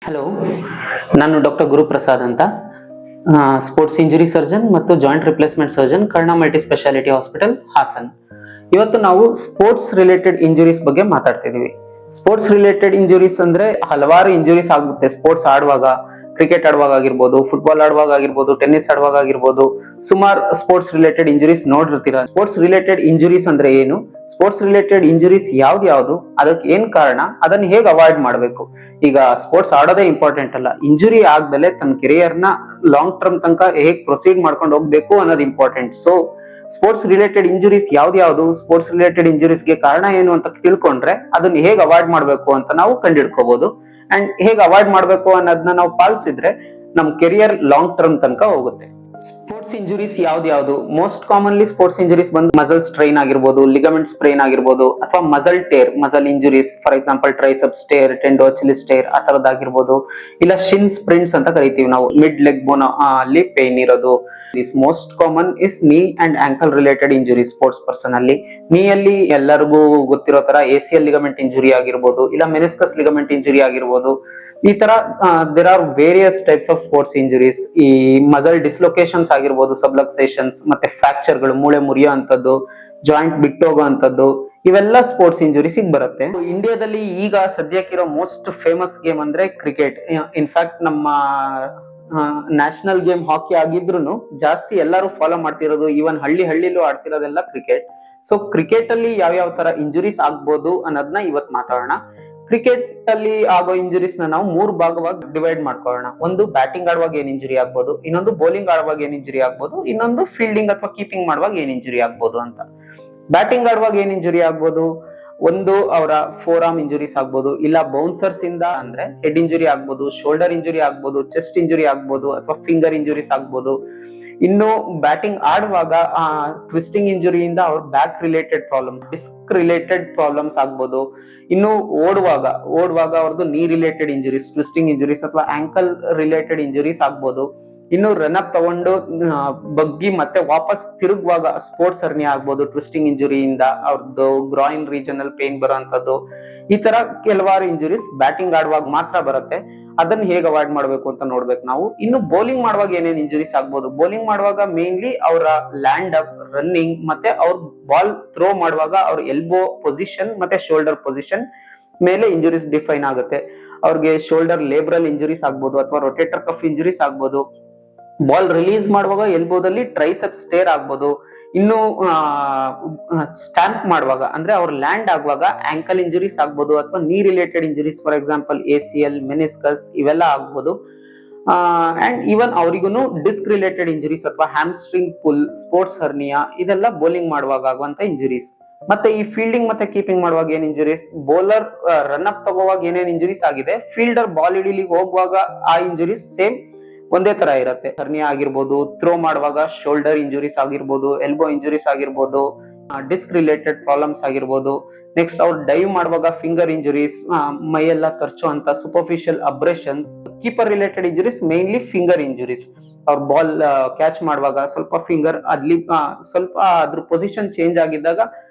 Hello, ನಾನು doctor Guruprasad ಅಂತ, sports injury surgeon ಮತ್ತು joint replacement surgeon, Karna multi speciality hospital, Hassan. ಇವತ್ತು ನಾವು ಸ್ಪೋರ್ಟ್ಸ್ ರಿಲೇಟೆಡ್ ಇಂಜುರೀಸ್ ಬಗ್ಗೆ ಮಾತಾಡ್ತಿದೀವಿ. ಸ್ಪೋರ್ಟ್ಸ್ ರಿಲೇಟೆಡ್ ಇಂಜುರೀಸ್ ಅಂದ್ರೆ ಹಲವಾರು ಇಂಜುರೀಸ್ ಆಗುತ್ತೆ. ಸ್ಪೋರ್ಟ್ಸ್ ಆಡುವಾಗ, ಕ್ರಿಕೆಟ್ ಆಡುವಾಗ ಆಗಿರ್ಬೋದು, ಫುಟ್ಬಾಲ್ ಆಡುವಾಗ ಆಗಿರ್ಬೋದು, ಟೆನ್ನಿಸ್ ಆಡುವಾಗ ಆಗಿರ್ಬೋದು, ಸುಮಾರು ಸ್ಪೋರ್ಟ್ಸ್ ರಿಲೇಟೆಡ್ ಇಂಜುರೀಸ್ ನೋಡಿರ್ತೀರಾ. ಸ್ಪೋರ್ಟ್ಸ್ ರಿಲೇಟೆಡ್ ಇಂಜುರೀಸ್ ಅಂದ್ರೆ ಏನು, ಸ್ಪೋರ್ಟ್ಸ್ ರಿಲೇಟೆಡ್ ಇಂಜುರೀಸ್ ಯಾವ್ದು, ಅದಕ್ಕೆ ಏನ್ ಕಾರಣ, ಅದನ್ನ ಹೇಗೆ ಅವಾಯ್ಡ್ ಮಾಡಬೇಕು. ಈಗ ಸ್ಪೋರ್ಟ್ಸ್ ಆಡೋದೇ ಇಂಪಾರ್ಟೆಂಟ್ ಅಲ್ಲ, ಇಂಜುರಿ ಆಗ್ದಲೆ ತನ್ನ ಕೆರಿಯರ್ ನ ಲಾಂಗ್ ಟರ್ಮ್ ತನಕ ಹೇಗ್ ಪ್ರೊಸೀಡ್ ಮಾಡ್ಕೊಂಡು ಹೋಗ್ಬೇಕು ಅನ್ನೋದು important. So sports related injuries ಯಾವ್ದು, ಸ್ಪೋರ್ಟ್ಸ್ ರಿಲೇಟೆಡ್ ಇಂಜುರೀಸ್ ಗೆ ಕಾರಣ ಏನು ಅಂತ ತಿಳ್ಕೊಂಡ್ರೆ ಅದನ್ನ ಹೇಗೆ ಅವಾಯ್ಡ್ ಮಾಡ್ಬೇಕು ಅಂತ ನಾವು ಕಂಡಿಡ್ಕೋಬಹುದು. ಅಂಡ್ ಹೇಗೆ ಅವಾಯ್ಡ್ ಮಾಡ್ಬೇಕು ಅನ್ನೋದನ್ನ ನಾವು ಪಾಲಿಸಿದ್ರೆ ನಮ್ ಕೆರಿಯರ್ ಲಾಂಗ್ ಟರ್ಮ್ ತನಕ ಹೋಗುತ್ತೆ. ಸ್ಪೋರ್ಟ್ಸ್ ಇಂಜುರೀಸ್ ಯಾವ್ದು, ಮೋಸ್ಟ್ ಕಾಮನ್ಲಿ ಸ್ಪೋರ್ಟ್ಸ್ ಇಂಜುರೀಸ್ ಬಂದು ಮಸಲ್ ಸ್ಟ್ರೈನ್ ಆಗಿರ್ಬೋದು, ಲಿಗಮೆಂಟ್ ಸ್ಪ್ರೈನ್ ಆಗಿರ್ಬೋದು, ಅಥವಾ muscle tear, muscle injuries, for example triceps tear, tendo Achilles tear ಆ ತರದಾಗಿರ್ಬೋದು. ಇಲ್ಲ ಶಿನ್ ಸ್ಪ್ರಿಂಟ್ಸ್ ಅಂತ ಕರಿತೀವಿ ನಾವು, ಮಿಡ್ ಲೆಗ್ ಬೋನ್ ಅಲ್ಲಿ ಪೇನ್ ಇರೋದು. ದಿಸ್ ಮೋಸ್ಟ್ ಕಾಮನ್ ಇಸ್ ನೀ and ankle related injuries. Sports person ಅಲ್ಲಿ ನೀ ಅಲ್ಲಿ ಎಲ್ಲರಿಗೂ ಗೊತ್ತಿರೋ ತರ ACL ಲಿಗಮೆಂಟ್ ಇಂಜುರಿ ಆಗಿರ್ಬೋದು, ಇಲ್ಲ ಮೆನಿಸ್ಕಸ್ ಲಿಗಮೆಂಟ್ ಇಂಜುರಿ ಆಗಿರ್ಬೋದು. ಈ ತರ there are various types of sports injuries. ಈ ಮಸಲ್ ಡಿಸ್ಲೊಕೇಶನ್ಸ್ ಆಗಿರ್ಬೋದು, ಸಬ್ಲಕ್ಸೇಷನ್ಸ್, ಮತ್ತೆ ಫ್ರಾಕ್ಚರ್ಗಳು, ಮೂಳೆ ಮುರಿಯೋ ಅಂತದ್ದು, ಜಾಯಿಂಟ್ ಬಿಟ್ಟೋಗೋ ಅಂತದ್ದು, ಇವೆಲ್ಲ ಸ್ಪೋರ್ಟ್ಸ್ ಇಂಜುರೀಸ್ ಬರುತ್ತೆ. ಇಂಡಿಯಾದಲ್ಲಿ ಈಗ ಸದ್ಯಕ್ಕಿರೋ ಮೋಸ್ಟ್ ಫೇಮಸ್ ಗೇಮ್ ಅಂದ್ರೆ ಕ್ರಿಕೆಟ್. ಇನ್ಫ್ಯಾಕ್ಟ್ ನಮ್ಮ ನ್ಯಾಷನಲ್ ಗೇಮ್ ಹಾಕಿ ಆಗಿದ್ರು ಜಾಸ್ತಿ ಎಲ್ಲರೂ ಫಾಲೋ ಮಾಡ್ತಿರೋದು, ಈವನ್ ಹಳ್ಳಿಲೂ ಆಡ್ತಿರೋದೆಲ್ಲ ಕ್ರಿಕೆಟ್. ಸೊ ಕ್ರಿಕೆಟ್ ಅಲ್ಲಿ ಯಾವ ತರ ಇಂಜುರೀಸ್ ಆಗ್ಬೋದು ಅನ್ನೋದನ್ನ ಇವತ್ ಮಾತಾಡೋಣ. ಕ್ರಿಕೆಟ್ ಅಲ್ಲಿ ಆಗೋ ಇಂಜುರೀಸ್ ನಾವು 3 ಭಾಗವಾಗಿ ಡಿವೈಡ್ ಮಾಡ್ಕೊಳ್ಳೋಣ. ಒಂದು ಬ್ಯಾಟಿಂಗ್ ಆಡುವಾಗ ಏನ್ ಇಂಜುರಿ ಆಗ್ಬೋದು, ಇನ್ನೊಂದು ಬೌಲಿಂಗ್ ಆಡುವಾಗ ಏನ್ ಇಂಜುರಿ ಆಗ್ಬೋದು, ಇನ್ನೊಂದು ಫೀಲ್ಡಿಂಗ್ ಅಥವಾ ಕೀಪಿಂಗ್ ಮಾಡುವಾಗ ಏನ್ ಇಂಜುರಿ ಆಗ್ಬೋದು ಅಂತ. ಬ್ಯಾಟಿಂಗ್ ಆಡುವಾಗ ಏನ್ ಇಂಜುರಿ ಆಗ್ಬೋದು, ಒಂದು ಅವರ ಫೋರ್ ಆರ್ಮ್ ಇಂಜುರೀಸ್ ಆಗ್ಬೋದು, ಇಲ್ಲ ಬೌನ್ಸರ್ಸ್ ಇಂದ ಅಂದ್ರೆ ಹೆಡ್ ಇಂಜುರಿ ಆಗ್ಬೋದು, ಶೋಲ್ಡರ್ ಇಂಜುರಿ ಆಗ್ಬೋದು, ಚೆಸ್ಟ್ ಇಂಜುರಿ ಆಗ್ಬೋದು, ಅಥವಾ ಫಿಂಗರ್ ಇಂಜುರೀಸ್ ಆಗ್ಬೋದು. ಇನ್ನು ಬ್ಯಾಟಿಂಗ್ ಆಡುವಾಗ ಟ್ವಿಸ್ಟಿಂಗ್ ಇಂಜುರಿಯಿಂದ ಅವ್ರ back related problems, disc related problems ಆಗ್ಬೋದು. ಇನ್ನು ಓಡುವಾಗ ಅವ್ರದ್ದು knee related injuries, twisting injuries ಅಥವಾ ಆಂಕಲ್ ರಿಲೇಟೆಡ್ ಇಂಜುರೀಸ್ ಆಗ್ಬೋದು. ಇನ್ನು ರನ್ ಅಪ್ ತಗೊಂಡು ಬಗ್ಗಿ ಮತ್ತೆ ವಾಪಸ್ ತಿರುಗುವಾಗ ಸ್ಪೋರ್ಟ್ಸ್ ಹರ್ನಿಯ ಆಗ್ಬೋದು, ಟ್ವಿಸ್ಟಿಂಗ್ ಇಂಜುರಿಯಿಂದ ಅವ್ರದ್ದು ಗ್ರಾಯಿನ್ ರೀಜನ್ ಅಲ್ಲಿ ಪೇನ್ ಬರೋಂಥದ್ದು. ಈ ತರ ಕೆಲವಾರು ಇಂಜುರೀಸ್ ಬ್ಯಾಟಿಂಗ್ ಆಡುವಾಗ ಮಾತ್ರ ಬರುತ್ತೆ. ಅದನ್ನ ಹೇಗೆ ಅವಾಯ್ಡ್ ಮಾಡ್ಬೇಕು ಅಂತ ನೋಡ್ಬೇಕು ನಾವು. ಇನ್ನು ಬೌಲಿಂಗ್ ಮಾಡುವಾಗ ಏನೇನ್ ಇಂಜುರೀಸ್ ಆಗ್ಬೋದು, ಬೌಲಿಂಗ್ ಮಾಡುವಾಗ ಮೇನ್ಲಿ ಅವರ ಲ್ಯಾಂಡ್ ಅಪ್, ರನ್ನಿಂಗ್, ಮತ್ತೆ ಅವ್ರ ಬಾಲ್ ಥ್ರೋ ಮಾಡುವಾಗ ಅವ್ರ ಎಲ್ಬೋ ಪೊಸಿಷನ್ ಮತ್ತೆ ಶೋಲ್ಡರ್ ಪೊಸಿಷನ್ ಮೇಲೆ ಇಂಜುರೀಸ್ ಡಿಫೈನ್ ಆಗುತ್ತೆ. ಅವ್ರಿಗೆ ಶೋಲ್ಡರ್ ಲೇಬ್ರಲ್ ಇಂಜುರೀಸ್ ಆಗ್ಬೋದು, ಅಥವಾ ರೊಟೇಟರ್ ಕಫ್ ಇಂಜುರೀಸ್ ಆಗ್ಬೋದು. ಬಾಲ್ ರಿಲೀಸ್ ಮಾಡುವಾಗ ಎಲ್ಬೋದಲ್ಲಿ ಟ್ರೈಸೆಪ್ಸ್ ಟೇರ್ ಆಗ್ಬೋದು. ಇನ್ನು ಸ್ಟ್ಯಾಂಪ್ ಮಾಡುವಾಗ ಅಂದ್ರೆ ಅವ್ರ ಲ್ಯಾಂಡ್ ಆಗುವಾಗ ಆಂಕಲ್ ಇಂಜುರೀಸ್ ಆಗ್ಬೋದು, ಅಥವಾ ನೀ related injuries, for example ACL, meniscus ಇವೆಲ್ಲ ಆಗ್ಬೋದು. ಅಂಡ್ ಈವನ್ ಅವರಿಗೂ ಡಿಸ್ಕ್ ರಿಲೇಟೆಡ್ ಇಂಜುರೀಸ್ ಅಥವಾ ಹ್ಯಾಮ್ಸ್ಟ್ರಿಂಗ್ ಪುಲ್, ಸ್ಪೋರ್ಟ್ಸ್ ಹರ್ನಿಯಾ, ಇದೆಲ್ಲ ಬೌಲಿಂಗ್ ಮಾಡುವಾಗ ಆಗುವಂತ ಇಂಜುರೀಸ್. ಮತ್ತೆ ಈ ಫೀಲ್ಡಿಂಗ್ ಮತ್ತೆ ಕೀಪಿಂಗ್ ಮಾಡುವಾಗ ಏನ್ ಇಂಜುರೀಸ್, ಬೌಲರ್ ರನ್ ಅಪ್ ತಗೋವಾಗ ಏನೇನ್ ಇಂಜುರೀಸ್ ಆಗಿದೆ, ಫೀಲ್ಡರ್ ಬಾಲ್ ಹಿಡಿಲಿಕ್ಕೆ ಹೋಗುವಾಗ ಆ ಇಂಜುರೀಸ್ ಸೇಮ್ ಒಂದೇ ತರ ಇರುತ್ತೆ. ಹರ್ನಿಯಾ ಆಗಿರ್ಬೋದು, ಥ್ರೋ ಮಾಡುವಾಗ ಶೋಲ್ಡರ್ ಇಂಜುರೀಸ್ ಆಗಿರ್ಬೋದು, ಎಲ್ಬೋ ಇಂಜುರೀಸ್ ಆಗಿರ್ಬೋದು, ಡಿಸ್ಕ್ ರಿಲೇಟೆಡ್ ಪ್ರಾಬ್ಲಮ್ಸ್ ಆಗಿರ್ಬೋದು. ನೆಕ್ಸ್ಟ್ ಅವ್ರು ಡೈವ್ ಮಾಡುವಾಗ ಫಿಂಗರ್ ಇಂಜುರೀಸ್, ಮೈಯೆಲ್ಲ ಖರ್ಚು ಅಂತ superficial abrasions. Keeper related injuries mainly finger injuries. ಅವ್ರ ಬಾಲ್ ಕ್ಯಾಚ್ ಮಾಡುವಾಗ ಸ್ವಲ್ಪ ಫಿಂಗರ್ ಅಲ್ಲಿ ಸ್ವಲ್ಪ ಅದ್ರ ಪೊಸಿಷನ್ ಚೇಂಜ್ ಆಗಿದ್ದಾಗ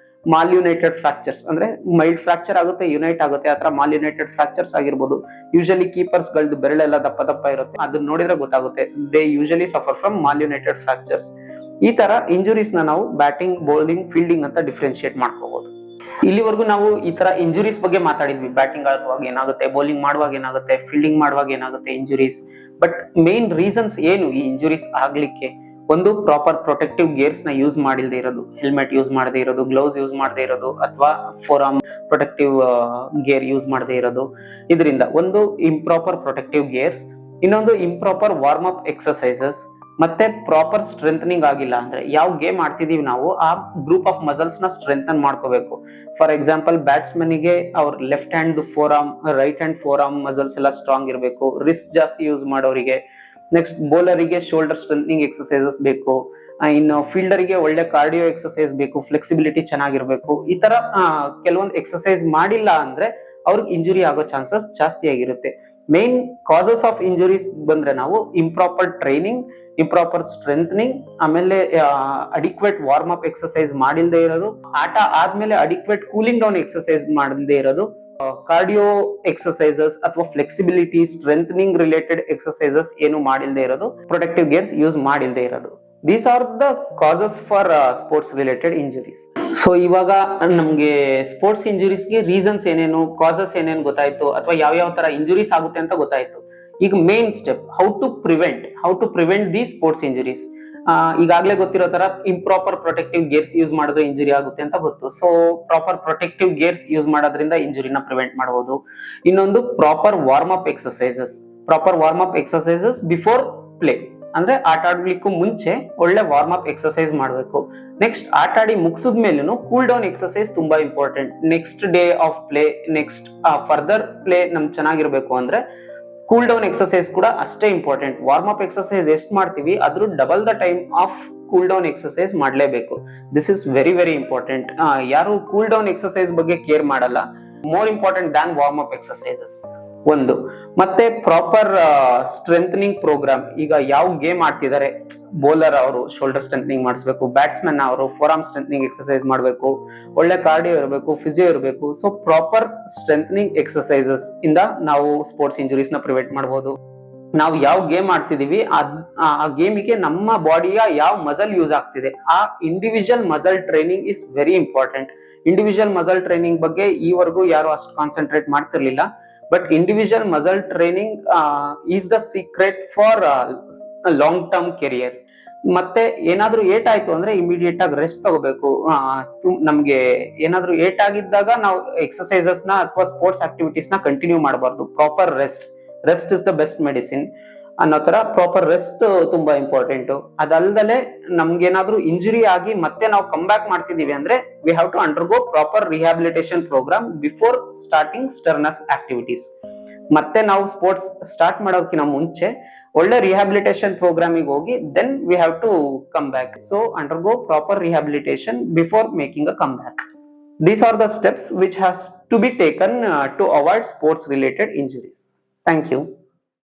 ಮಾಲ್ಯುನೈಟೆಡ್ ಫ್ರಾಕ್ಚರ್ಸ್, ಅಂದ್ರೆ ಮೈಲ್ಡ್ ಫ್ರಾಕ್ಚರ್ ಆಗುತ್ತೆ, ಯುನೈಟ್ ಆಗುತ್ತೆ, ಆತರ ಮಾಲ್ಯುನೈಟೆಡ್ ಫ್ರಾಕ್ಚರ್ಸ್ ಆಗಿರ್ಬೋದು. ಯೂಶಲಿ ಕೀಪರ್ಸ್ ಗಳದ್ದು ಬೆರಳೆಲ್ಲ ದಪ್ಪ ಇರುತ್ತೆ, ಅದನ್ನ ನೋಡಿದ್ರೆ ಗೊತ್ತಾಗುತ್ತೆ. They usually suffer from malunited fractures. ಈ ತರ ಇಂಜುರೀಸ್ ನಾವು ಬ್ಯಾಟಿಂಗ್, ಬೌಲಿಂಗ್, ಫೀಲ್ಡಿಂಗ್ ಅಂತ ಡಿಫ್ರೆನ್ಶಿಯೇಟ್ ಮಾಡ್ಕೋಬಹುದು. ಇಲ್ಲಿವರೆಗೂ ನಾವು ಈ ತರ ಇಂಜುರೀಸ್ ಬಗ್ಗೆ ಮಾತಾಡಿದ್ವಿ. ಬ್ಯಾಟಿಂಗ್ ಆಡುವಾಗ ಏನಾಗುತ್ತೆ, ಬೌಲಿಂಗ್ ಮಾಡುವಾಗ ಏನಾಗುತ್ತೆ, ಫೀಲ್ಡಿಂಗ್ ಮಾಡುವಾಗ ಏನಾಗುತ್ತೆ ಇಂಜುರೀಸ್. ಬಟ್ ಮೇನ್ ರೀಸನ್ಸ್ ಏನು ಈ ಇಂಜುರೀಸ್ ಆಗ್ಲಿಕ್ಕೆ? ಒಂದು ಪ್ರಾಪರ್ ಪ್ರೊಟೆಕ್ಟಿವ್ ಗೇರ್ಸ್ ನ ಯೂಸ್ ಮಾಡಿಲ್ದೇ ಇರೋದು, ಹೆಲ್ಮೆಟ್ ಯೂಸ್ ಮಾಡದೇ ಇರೋದು, ಗ್ಲೌಸ್ ಯೂಸ್ ಮಾಡದೇ ಇರೋದು, ಅಥವಾ four arm protective gear use ಮಾಡದೇ ಇರೋದು. ಇದರಿಂದ ಒಂದು ಇಂಪ್ರಾಪರ್ ಪ್ರೊಟೆಕ್ಟಿವ್ ಗೇರ್ಸ್, ಇನ್ನೊಂದು ಇಂಪ್ರಾಪರ್ ವಾರ್ಮ್ ಅಪ್ ಎಕ್ಸರ್ಸೈಸಸ್, ಮತ್ತೆ ಪ್ರಾಪರ್ ಸ್ಟ್ರೆಂಥನಿಂಗ್ ಆಗಿಲ್ಲ ಅಂದ್ರೆ, ಯಾವ ಗೇಮ್ ಆಡ್ತಿದೀವಿ ನಾವು ಆ ಗ್ರೂಪ್ ಆಫ್ ಮಸಲ್ಸ್ ನ ಸ್ಟ್ರೆಂಥನ್ ಮಾಡ್ಕೋಬೇಕು. ಫಾರ್ ಎಕ್ಸಾಂಪಲ್ ಬ್ಯಾಟ್ಸ್ಮನ್ ಗೆ ಅವ್ರ left hand four arm, right hand four arm muscles ಎಲ್ಲ ಸ್ಟ್ರಾಂಗ್ ಇರಬೇಕು, ರಿಸ್ಟ್ ಜಾಸ್ತಿ ಯೂಸ್ ಮಾಡೋರಿಗೆ. ನೆಕ್ಸ್ಟ್ ಬೌಲರಿಗೆ ಶೋಲ್ಡರ್ ಸ್ಟ್ರೆಂಥನಿಂಗ್ ಎಕ್ಸರ್ಸೈಸಸ್ ಬೇಕು. ಇನ್ನು ಫೀಲ್ಡರ್ ಗೆ ಒಳ್ಳೆ ಕಾರ್ಡಿಯೋ ಎಕ್ಸರ್ಸೈಸ್ ಬೇಕು, ಫ್ಲೆಕ್ಸಿಬಿಲಿಟಿ ಚೆನ್ನಾಗಿರ್ಬೇಕು. ಈ ತರ ಕೆಲವೊಂದು ಎಕ್ಸರ್ಸೈಸ್ ಮಾಡಿಲ್ಲ ಅಂದ್ರೆ ಅವ್ರಿಗೆ ಇಂಜುರಿ ಆಗೋ ಚಾನ್ಸಸ್ ಜಾಸ್ತಿ ಆಗಿರುತ್ತೆ. ಮೇನ್ ಕಾಸಸ್ ಆಫ್ ಇಂಜುರೀಸ್ ಬಂದ್ರೆ ನಾವು ಇಂಪ್ರಾಪರ್ ಟ್ರೈನಿಂಗ್, ಇಂಪ್ರಾಪರ್ ಸ್ಟ್ರೆಂಥನಿಂಗ್, ಆಮೇಲೆ ಅಡಿಕ್ವೇಟ್ ವಾರ್ಮ್ ಅಪ್ ಎಕ್ಸರ್ಸೈಸ್ ಮಾಡಿಲ್ದೇ ಇರೋದು, ಆಟ ಆದ್ಮೇಲೆ ಅಡಿಕ್ವೇಟ್ ಕೂಲಿಂಗ್ ಡೌನ್ ಎಕ್ಸರ್ಸೈಸ್ ಮಾಡಲ್ದೇ ಇರೋದು, ಕಾರ್ಡಿಯೋ ಎಕ್ಸಸೈಸಸ್ ಅಥವಾ ಫ್ಲೆಕ್ಸಿಬಿಲಿಟಿ ಸ್ಟ್ರೆಂಥನಿಂಗ್ ರಿಲೇಟೆಡ್ ಎಕ್ಸಸೈಸಸ್ ಏನು ಮಾಡಿಲ್ದೇ ಇರೋದು, ಪ್ರೊಟೆಕ್ಟಿವ್ ಗೇರ್ಸ್ ಯೂಸ್ ಮಾಡಿಲ್ದೇ ಇರೋದು. These are the causes for sports related injuries. So ಇವಾಗ ನಮ್ಗೆ ಸ್ಪೋರ್ಟ್ಸ್ ಇಂಜುರೀಸ್ಗೆ ರೀಸನ್ಸ್ ಏನೇನು, ಕಾಸಸ್ ಏನೇನು ಗೊತ್ತಾಯ್ತು, ಅಥವಾ ಯಾವ ತರ ಇಂಜುರೀಸ್ ಆಗುತ್ತೆ ಅಂತ ಗೊತ್ತಾಯ್ತು. ಈಗ main step how to prevent the sports injuries. ಈಗಾಗಲೇ ಗೊತ್ತಿರೋ ತರ ಇಂಪ್ರಾಪರ್ ಪ್ರೊಟೆಕ್ಟಿವ್ ಗೇರ್ಸ್ ಯೂಸ್ ಮಾಡಿದ್ರೆ ಇಂಜುರಿ ಆಗುತ್ತೆ ಅಂತ ಗೊತ್ತು. So proper protective gears use ಮಾಡೋದ್ರಿಂದ ಇಂಜುರಿನ ಪ್ರಿವೆಂಟ್ ಮಾಡಬಹುದು. ಇನ್ನೊಂದು proper warm up exercises before play, ಅಂದ್ರೆ ಆಟ ಆಡ್ಲಿಕ್ಕೂ ಮುಂಚೆ ಒಳ್ಳೆ ವಾರ್ಮ್ ಅಪ್ ಎಕ್ಸಸೈಸ್ ಮಾಡಬೇಕು. ನೆಕ್ಸ್ಟ್ ಆಟ ಆಡಿ ಮುಗಿಸಿದ ಮೇಲೂ ಕೂಲ್ ಡೌನ್ ಎಕ್ಸಸೈಸ್ ತುಂಬಾ important. Next day of play, next further play ನಮ್ಗೆ ಚೆನ್ನಾಗಿರ್ಬೇಕು ಅಂದ್ರೆ ಕೂಲ್ ಡೌನ್ ಎಕ್ಸಸೈಸ್ ಕೂಡ ಅಷ್ಟೇ ಇಂಪಾರ್ಟೆಂಟ್. ವಾರ್ಮ್ ಅಪ್ ಎಕ್ಸಸೈಸ್ ಎಷ್ಟು ಮಾಡ್ತೀವಿ ಅದ್ರ double the time of cool down exercise ಮಾಡಲೇಬೇಕು. This is very very important. ಯಾರು ಕೂಲ್ ಡೌನ್ ಎಕ್ಸಸೈಸ್ ಬಗ್ಗೆ ಕೇರ್ ಮಾಡಲ್ಲ, more important than warm up exercises ಒಂದು. ಮತ್ತೆ ಪ್ರಾಪರ್ ಸ್ಟ್ರೆಂಥನಿಂಗ್ ಪ್ರೋಗ್ರಾಮ್. ಈಗ ಯಾವ ಗೇಮ್ ಆಡ್ತಿದ್ದಾರೆ, ಬೌಲರ್ ಅವರು ಶೋಲ್ಡರ್ ಸ್ಟ್ರೆಂಥನಿಂಗ್ ಮಾಡಿಸ್ಬೇಕು, ಬ್ಯಾಟ್ಸ್ಮನ್ ಅವರು ಫೋರ್ ಆರ್ಮ್ ಸ್ಟ್ರೆಂಥನಿಂಗ್ ಎಕ್ಸಸೈಸ್ ಮಾಡಬೇಕು, ಒಳ್ಳೆ ಕಾರ್ಡಿಯೋ ಇರಬೇಕು, ಫಿಸಿಯೋ ಇರಬೇಕು. ಸೊ ಪ್ರಾಪರ್ ಸ್ಟ್ರೆಂಥನಿಂಗ್ ಎಕ್ಸಸೈಸಸ್ ಇಂದ ನಾವು ಸ್ಪೋರ್ಟ್ಸ್ ಇಂಜುರೀಸ್ ನ ಪ್ರಿವೆಂಟ್ ಮಾಡಬಹುದು. ನಾವು ಯಾವ ಗೇಮ್ ಆಡ್ತಿದೀವಿ ಆ ಗೇಮಿಗೆ ನಮ್ಮ ಬಾಡಿಯ ಯಾವ ಮಸಲ್ ಯೂಸ್ ಆಗ್ತಿದೆ, ಆ individual muscle training is very important. Individual muscle training ಬಗ್ಗೆ ಈವರೆಗೂ ಯಾರು ಅಷ್ಟು ಕಾನ್ಸಂಟ್ರೇಟ್ ಮಾಡ್ತಿರ್ಲಿಲ್ಲ. But individual muscle training is the secret for long term career. ಮತ್ತೆ ಏನಾದ್ರೂ ಏಟ್ ಆಯ್ತು ಅಂದ್ರೆ ಇಮಿಡಿಯೇಟ್ ಆಗಿ ರೆಸ್ಟ್ ತಗೋಬೇಕು. ನಮ್ಗೆ ಏನಾದ್ರೂ ಏಟ್ ಆಗಿದ್ದಾಗ ನಾವು ಎಕ್ಸಸೈಸಸ್ ನ ಅಥವಾ ಸ್ಪೋರ್ಟ್ಸ್ ಆಕ್ಟಿವಿಟೀಸ್ ನ ಕಂಟಿನ್ಯೂ ಮಾಡಬಾರ್ದು. Proper rest is the best medicine ಅನ್ನೋ ತರ ಪ್ರಾಪರ್ ರೆಸ್ಟ್ ತುಂಬಾ ಇಂಪಾರ್ಟೆಂಟ್. ಅದಲ್ದಲೆ ನಮ್ಗೇನಾದ್ರೂ ಇಂಜುರಿ ಆಗಿ ಮತ್ತೆ ನಾವು ಕಮ್ ಬ್ಯಾಕ್ ಮಾಡ್ತಿದೀವಿ ಅಂದ್ರೆ we have to undergo proper rehabilitation programme before starting strenuous activities. ಮತ್ತೆ ನಾವು ಸ್ಪೋರ್ಟ್ಸ್ ಸ್ಟಾರ್ಟ್ ಮಾಡೋದಕ್ಕಿಂತ ಮುಂಚೆ ಒಳ್ಳೆ ರಿಹ್ಯಾಬಿಲಿಟೇಷನ್ ಪ್ರೋಗ್ರಾಮಿಗೆ ಹೋಗಿ then we have to come back. So undergo proper rehabilitation before making a comeback. These are the steps which has to be taken to avoid sports related injuries. Thank you.